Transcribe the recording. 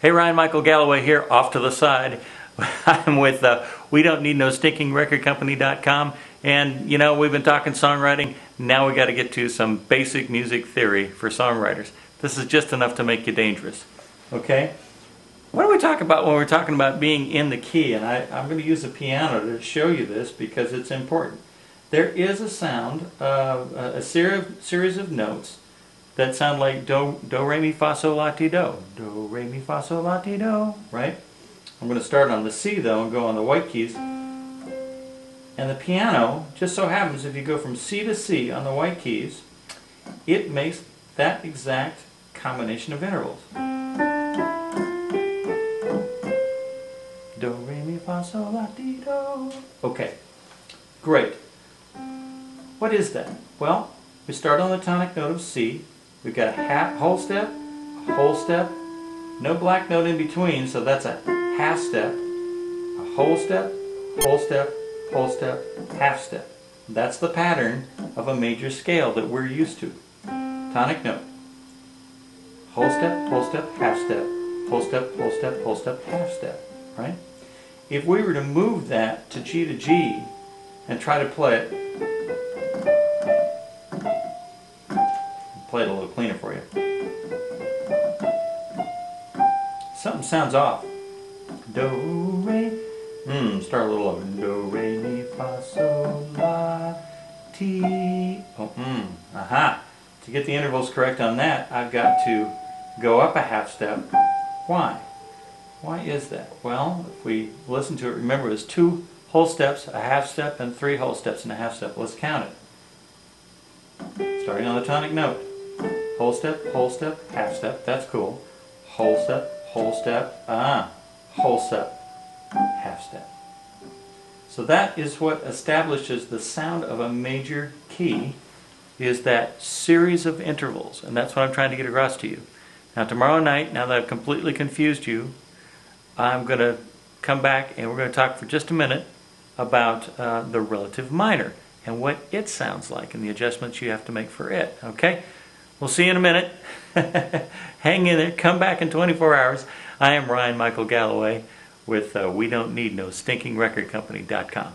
Hey, Ryan Michael Galloway here, off to the side. I'm with We Don't Need No Stinking Recordcompany.com, and you know, we've been talking songwriting. Now we got to get to some basic music theory for songwriters. This is just enough to make you dangerous. Okay? What do we talk about when we're talking about being in the key? And I'm going to use the piano to show you this because it's important. There is a sound, a series of notes that sound like do, re, mi, fa, sol, la, ti, do. Do, re, mi, fa, sol, la, ti, do. Right? I'm going to start on the C though and go on the white keys. And the piano, just so happens if you go from C to C on the white keys, it makes that exact combination of intervals. Do, re, mi, fa, sol, la, ti, do. Okay, great. What is that? Well, we start on the tonic note of C. We've got a whole step, a whole step, no black note in between, so that's a half step, a whole step, whole step, whole step, half step. That's the pattern of a major scale that we're used to. Tonic note. Whole step, half step, whole step, whole step, whole step, half step. Right? If we were to move that to G and try to play it a little cleaner for you. Something sounds off. Do, re, start a little over. Do, re, mi, fa, sol, la, ti. Oh, aha. To get the intervals correct on that, I've got to go up a half step. Why? Why is that? Well, if we listen to it, remember it's 2 whole steps, a half step, and 3 whole steps and a half step. Let's count it. Starting on the tonic note. Whole step, half step, that's cool. Whole step, whole step, whole step, half step. So that is what establishes the sound of a major key, is that series of intervals, and that's what I'm trying to get across to you. Now tomorrow night, now that I've completely confused you, I'm going to come back and we're going to talk for just a minute about the relative minor and what it sounds like and the adjustments you have to make for it, okay? We'll see you in a minute. Hang in there. Come back in 24 hours. I am Ryan Michael Galloway with We Don't Need No Stinking Recordcompany.com.